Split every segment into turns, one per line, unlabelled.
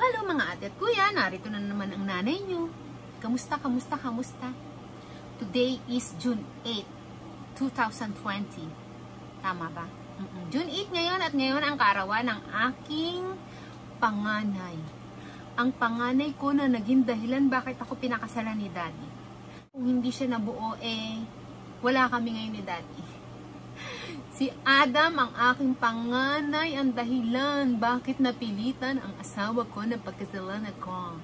Hello mga ate at kuya, narito na naman ang nanay nyo. Kamusta? Today is June 8, 2020. Tama ba? June 8 ngayon at ngayon ang kaarawan ng aking panganay. Ang panganay ko na naging dahilan bakit ako pinakasalan ni daddy. Kung hindi siya nabuo, wala kami ngayon ni daddy. Si Adam, ang aking panganay, ang dahilan bakit napilitan ang asawa ko na pagkasalan ako.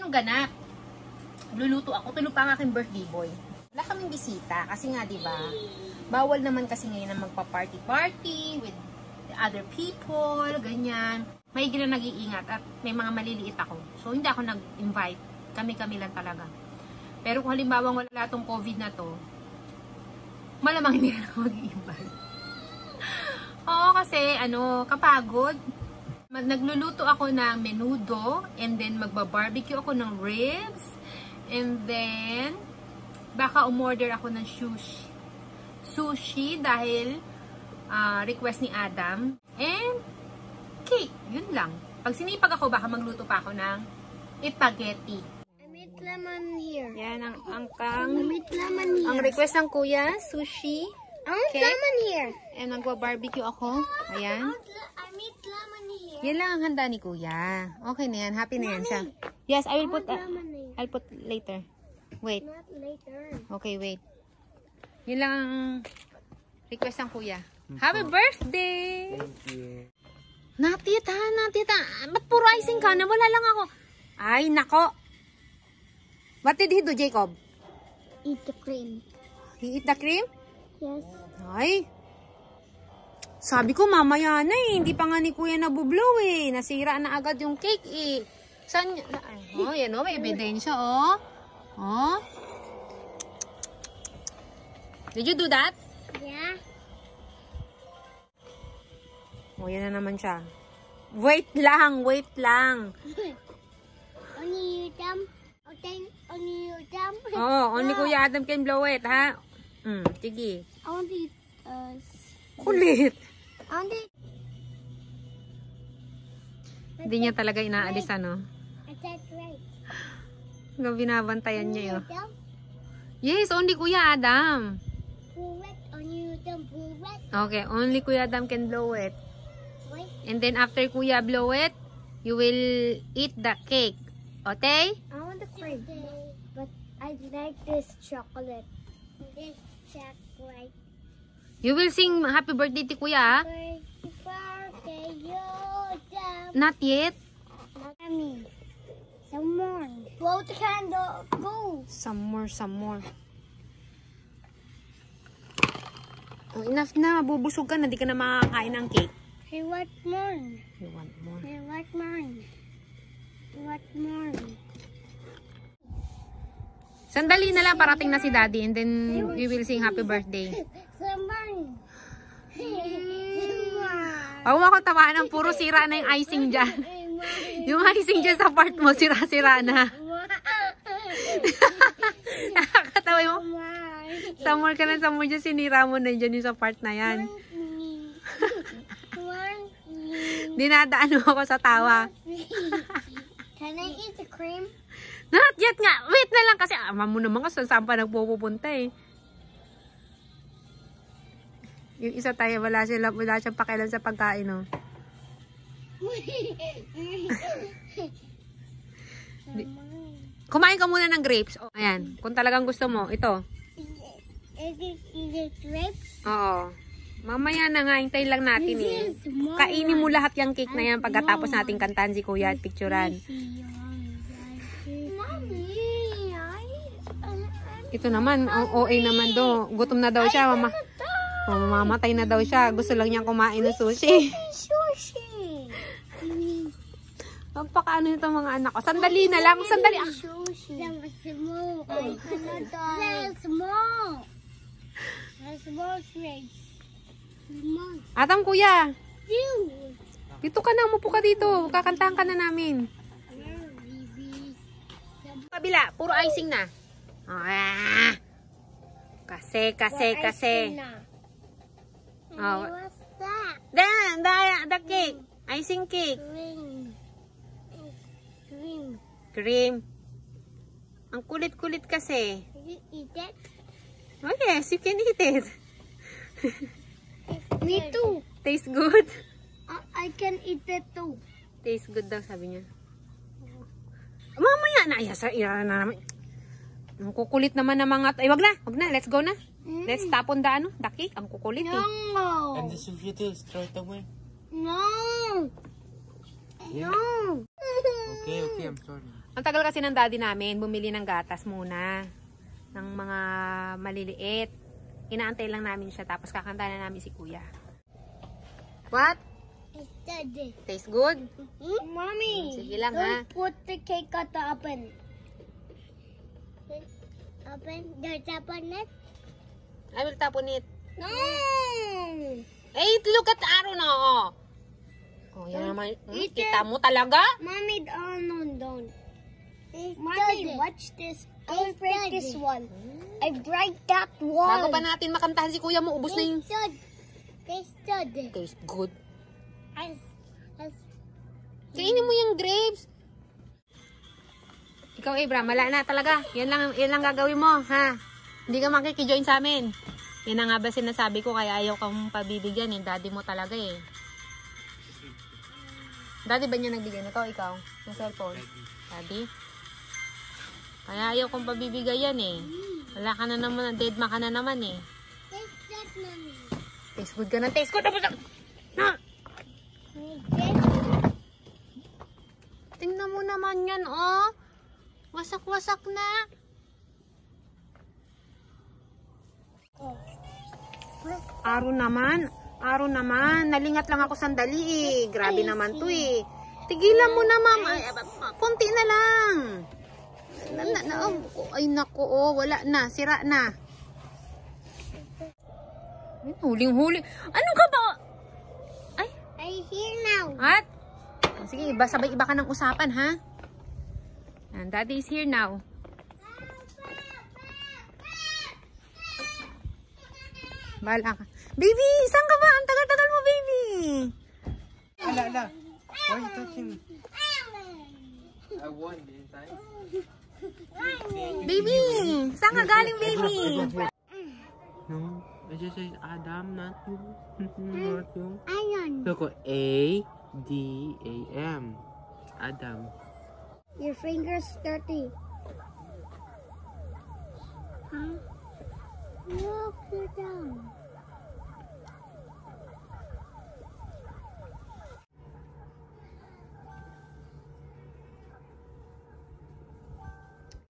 Ganap. Luluto ako. Tulog pa ang aking birthday boy. Wala kaming bisita kasi nga 'di ba? Bawal naman kasi ngayon na magpa-party with other people, ganyan. May na nag-iingat at may mga maliliit ako. So hindi ako nag-invite. Kami-kami lang talaga. Pero kung halimbawa wala tong COVID na to, malamang hindi na ako mag-invite. Oo, kasi kapagod. Nagluluto ako ng menudo and then magba-barbecue ako ng ribs and then baka umorder ako ng sushi dahil request ni Adam and cake, yun lang. Pag sinipag ako baka magluto pa ako ng spaghetti.
I made lemon here.
Yan ang
Lemon here.
ang request ng kuya, sushi.
I want lemon here.
And magba-barbecue ako. Ayan.
I made lemon here.
Yan lang ang handa ni kuya. Okay na yan. Happy na yan siya. Yes, I will put I'll put later. Wait.
Not later.
Okay, wait. Yan lang ang request ng kuya. Happy birthday!
Thank you.
Natita. Ba't puro icing ka? Nawala lang ako. Ay, nako. What did he do, Jacob?
Eat the cream.
He eat the cream?
Yes.
Ay. Sabi ko mamaya na hindi pa nga ni kuya nabublow Nasira na agad yung cake Saan? Yan may ebidensya Did you do that?
Yeah.
Yan na naman siya. Wait lang.
Only you dump. Only you dump.
Only Kuya Adam can blow it, ha? Sige.
I want to eat
Kulit.
I want to eat.
Hindi niya talaga inaalis,
Is that right?
Binabantayan niya
Only you dump.
Yes, only Kuya Adam.
Blow it. Only you dump. Blow it.
Okay, only Kuya Adam can blow it.
Wait.
And then after Kuya blow it, you will eat the cake. Okay?
I want the cream. But I like this chocolate. This chocolate.
You will sing happy birthday to Kuya, ha?
Birthday, you dump.
Not yet.
Mommy, some more. Blow the candle. Go.
Some more. Enough na. Bubusog ka na. Di ka na makakain ng cake.
I want more.
You want more?
I want more. I want more.
Sandali na lang. Parating na si Daddy. And then we will sing happy birthday.
Some more.
Huwag mo akong tamaan ng puro sira na yung icing dyan. Yung icing dyan sa part mo, sira-sira na. Nakakatawa mo. Samor ka na, samor dyan, sinira mo na dyan yung sa part na yan. Dinadaan mo ako sa tawa.
Can I eat the cream?
Not yet nga. Wait na lang kasi ama mo naman kasi saan pa nagpupunta Yung isa tayo, wala siyang pakialam sa pagkain, Kumain ka muna ng grapes. Ayan, kung talagang gusto mo, ito.
Is it grapes?
Oo. Mamaya na nga, hintayin lang natin Kainin mo lahat yung cake na yan pagkatapos natin kantahan si Kuya at picturean.
Mommy,
Ito naman, ang OA naman do. Gutom na daw siya, mama. Mamamatay na daw siya. Gusto lang niyang kumain ng sushi.
Sushi.
Pampakaano nito mga anak ko. Sandali na lang, sandali.
Sushi. Small. I cannot die. Small. Small snakes. Small.
Atam kuya.
You.
Dito ka na, umupo ka dito. Kakantahan ka na namin. Kabila, puro icing na. Ah. Kasi. Oh.
What's that?
The cake. Icing cake.
Cream.
Cream. Ang kulit-kulit kasi.
You eat it?
Oh yes, you can eat it.
Me too.
Tastes good.
I can eat it too.
Tastes good daw, sabi niya. Mamaya na. Naman. Ang kukulit naman ng mga... Ay, wag na. Let's go na. Let's tapon the cake. Ang kukulit eh.
No.
And the sushi too, throw it away.
No.
Yeah.
No.
Okay, I'm sorry.
Ang tagal kasi ng daddy namin, bumili ng gatas muna. Ng mga maliliit. Inaantay lang namin siya. Tapos kakanta na namin si kuya. What?
It's dead.
Tastes good?
Mommy,
Sige lang,
don't
ha?
put the cake at the oven. Open? There's open it?
I will tapon it.
No.
Hey, look at Aaron, oh. Oh, yan naman.
eat
Kita mo talaga?
Mommy, no, don't. Mommy, watch this. I break this one. I break that one.
Bago pa natin makantahan si kuya mo, ubos na yung...
Taste good.
Taste good.
As
Kainin mo yung grapes. Ikaw, Abram, wala na talaga. Yan lang gagawin mo, ha? Hindi ka makikijoin sa amin. Yan ang nga ba sinasabi ko, kaya ayaw kang pabibigyan eh. Daddy mo talaga eh. Daddy ba niya nagbigay na to? Ikaw? Yung cellphone? Daddy? Kaya ayaw kong pabibigay yan eh. Wala ka na naman, dead ma ka na naman eh.
taste that, Mommy.
Taste good ka na, taste good. Na! Tingnan mo naman yan, oh. Wasak-wasak na. Araw naman. Nalingat lang ako sandali eh. Grabe naman to eh. Tigilan mo na, ma'am. Kunti na lang. Ay, naku, oh. Wala na. Sira na. Huling-huli. Ano ka ba? Ay.
I hear now.
At? Sige, sabay iba ka ng usapan, ha? And Daddy is here now. Bahala ka. Baby, saan ka ba? Ang tagal-tagal mo, baby.
Ala. Why are you touching me? I won, didn't I?
Baby, saan ka galing, baby?
No, I just said Adam, not you. Not you.
Iron.
Look, A-D-A-M. Adam.
Your finger's dirty. Huh? Look, you're down.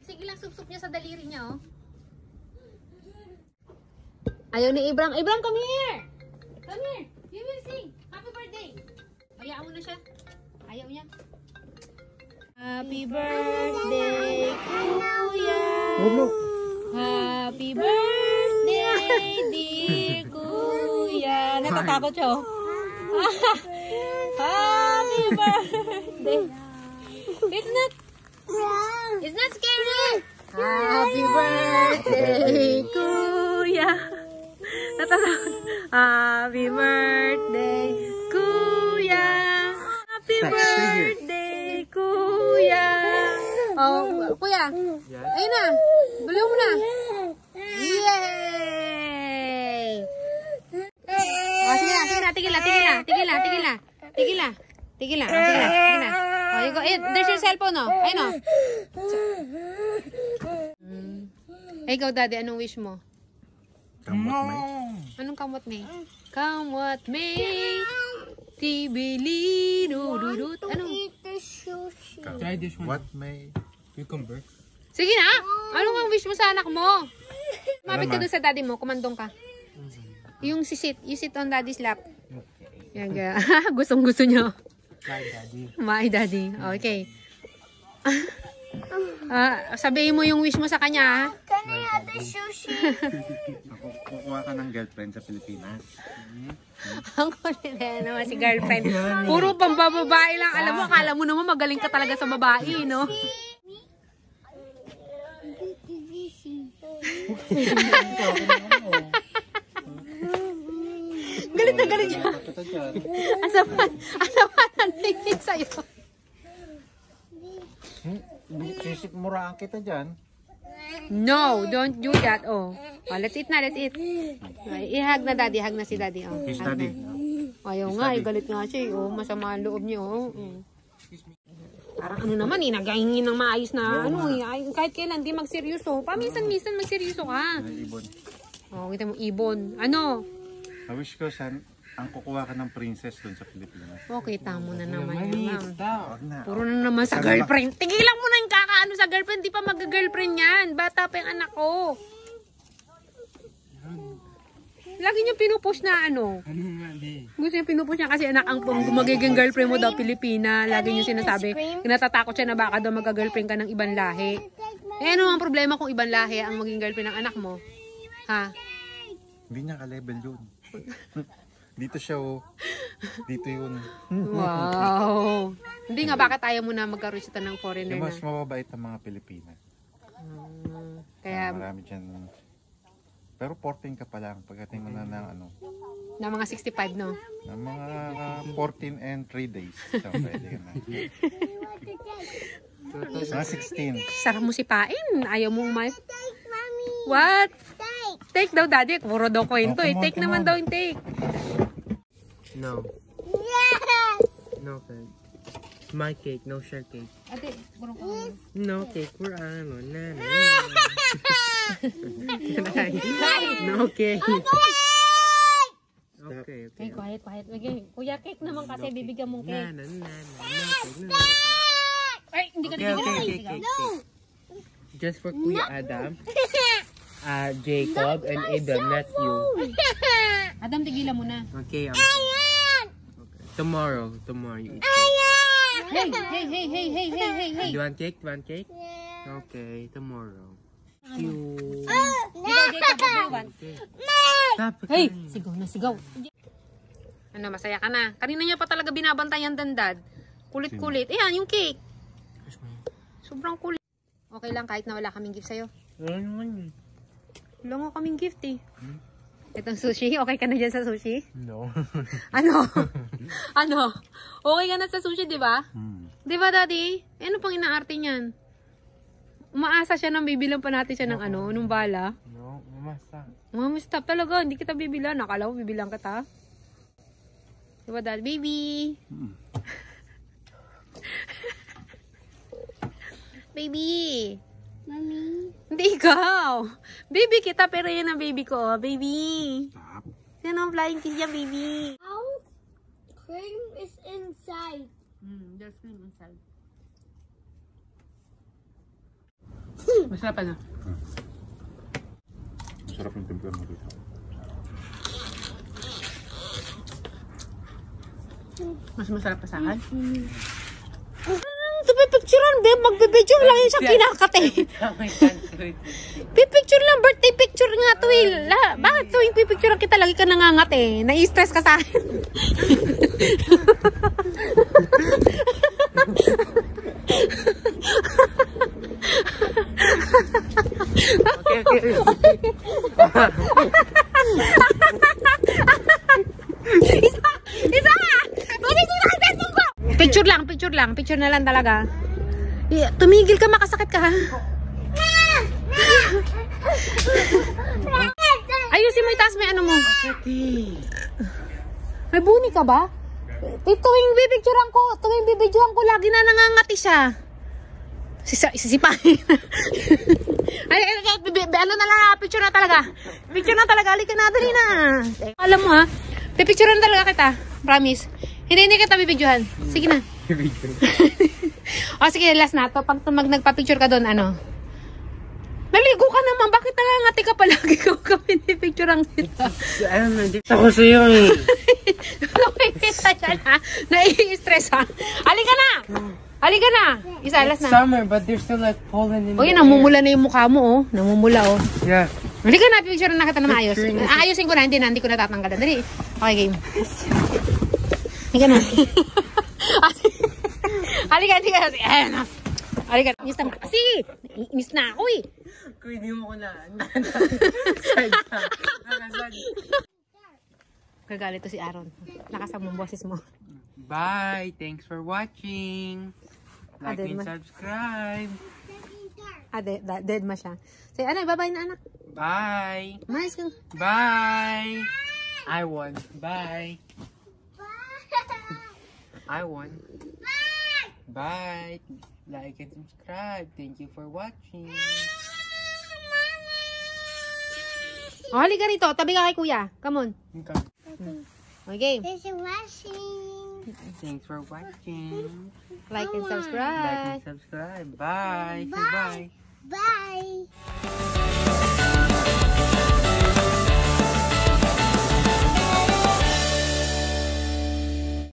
Sige lang, sup-sup niya sa daliri niya, oh. Ayaw ni Ibram. Ibram, come here! Come here! You will sing. Happy birthday! Hayaan mo na siya. Ayaw niya. Happy birthday, Kuya! Happy birthday, dear Kuya! Natatakot siya, oh. Happy birthday! It's not scary! Happy birthday, Kuya! Natatakot. Happy birthday, Kuya! Happy birthday, Kuya! Oh, Kuya!
Yes.
Ayun na! Bulaw mo na! Yay! Oh, sige na. Tigil na. Oh, you go. There's your cellphone, no? Ayun, no? Ay, ikaw, Daddy, anong wish mo? Anong kamot may? Kamot may tibili dududut. Anong?
Eat the sushi.
Try this one.
What may
Cucumber.
Sige na. Ano ang wish mo sa anak mo? Mapit ka doon sa daddy mo. Kumandong ka. Yung you sit on daddy's lap. Yan ga. Gustong-gusto niyo. My daddy. Okay. Sabihin mo yung wish mo sa kanya.
Can I have the sushi?
Kukuha ka ng girlfriend sa Pilipinas.
Ang kulit naman si girlfriend. Puro pambababae lang. Alam mo, akala mo naman magaling ka talaga sa babae, no? Galit na galit siya. Asapan ang tingin sa'yo.
Sisikmuraan kita dyan.
No, don't do that. Oh, let's eat na, let's eat. I-hug na daddy, hug na si daddy. Oh,
Kiss daddy.
ayaw nga, galit nga siya. Oh, masama ang loob niyo. Oh. Parang ano naman nagahingin ng maayos na ano kahit kailan di magseryoso. Paminsan-minsan magseryoso ka.
Ibon.
Oh, kita mo ibon. Ano?
I wish ko ang kukuha ka ng princess dun sa Pilipinas.
Okay, tamo na naman yun.
Wag na.
Puro na naman sa girlfriend. Tigilan mo na yung kakaano sa girlfriend. Di pa mag-girlfriend yan. Bata pa yung anak ko. Lagi niya pinupush na ano. Gusto niya pinupush niya kasi anak ang magiging girlfriend mo daw Pilipina. Lagi niya sinasabi. Natatakot siya na baka daw mag-girlfriend ka ng ibang lahi. Eh ano ang problema kung ibang lahi ang maging girlfriend ng anak mo? Ha?
Hindi niya ka-level yun. Dito siya oh. Dito yun.
Wow. Hindi nga, bakit ayaw mo na magkaroon siya ng foreigner
Mas
na?
mababait ang mga Pilipina.
Kaya,
Marami dyan. Pero 14 ka pa lang. Pagdating mo na ng ano.
na mga 65, no?
Ng mga 14 and 3 days. So, pwede ka na. Mga 16.
Sarap mo sipain. Ayaw mo What? Take daw, daddy. Puro daw kwento eh. Take naman daw yung take.
No.
Yes!
No cake. My cake, no share cake.
Ate, puro ka.
No cake, we're ano, nana. No cake. Okay, okay.
Hey, quiet. Kuya, cake naman kasi. Bibigyan mong cake.
Nana, no cake.
Ay, hindi ka
Okay. Just for Kuya Adam, Jacob, and Adam, not you.
Adam, tigilan mo na.
Okay, okay. Tomorrow you eat cake.
Hey.
You want cake? Okay, tomorrow. You.
Ikaw, Jacob, what do you want?
Stop.
Hey, sigaw. Ano, masaya ka na? Kanina niya pa talaga binabantayan dandad. Kulit-kulit. Ayan, yung cake. Sobrang kulit. Okay lang kahit na wala kaming gift sa'yo. Wala nga kaming gift eh. Itong sushi, okay ka na dyan sa sushi?
No.
Ano? Okay ka na sa sushi, di ba? Di ba, daddy? Eh, ano pang inaarte niyan? Umaasa siya nang bibilang pa natin siya ng nung bala.
No, mamasa.
Mama, stop talaga. Hindi kita bibilang. Nakala ko bibilang kita. Di ba, daddy? Baby! Baby!
Mommy.
Hindi ikaw. Baby kita, pero yun ang baby ko. Baby.
Stop.
Yan ang flying kiss niya, baby.
How? Cream is inside.
There's cream inside. Masarap na.
Masarap yung tempura mo dito.
Mas masarap pa sa akin. Pipicturean, babe. Magbibideo lang yun siya kinakate. Pipicture lang. Birthday picture nga to eh. Bakit tuwing pipicturean kita lagi ka nangangate? Nai-stress ka sa akin.
Okay. Isa!
Picture na lang talaga. Tumigil ka, makasakit ka ha. Ayusin mo, itaas mo yung ano mo. May buni ka ba? Tuwing bibidyohan ko, lagi na nangangati siya. Sisipahin. Ano na lang, picture na talaga. Halika na, dali na. Alam mo ha, pipicture na talaga kita. Promise. Hindi kita bibidyohan. Sige na. O sige, last na to. Pag nagpa-picture ka doon, Naligo ka naman. Bakit nangangati ka palagi ko kami ni picture ang kita?
Ano na, dito ako sa'yo eh.
Nakikita siya na. Nai-stress ha. Halika na! Halika na! Isalas
It's
na.
summer, but there's still like pollen in
O
the
yun,
air.
namumula na yung mukha mo oh. Namumula oh.
Yeah.
Halika na, picture na kita na maayos. Aayusin ko na, hindi ko natatanggalan. Dali. Okay, game. Halika na. Halika, halika. Halika, inis na kasi. Inis na ako eh.
Kung hindi mo ko na.
Gagalit to si Aaron. Nakasama mo boses mo.
Bye. Thanks for watching. Like
dead
and
ma.
subscribe.
Dead ma siya. Say, ano, bye-bye na anak.
Bye.
Mais ka.
Bye. I won. Bye. I won. Bye. Like and subscribe. Thank you for watching.
Oh, halika rito. Tabi ka kay kuya. Come on.
Okay.
Okay.
There's a washing.
Thanks for watching.
Like and
Like
subscribe.
and subscribe. Bye. Say bye.
Bye.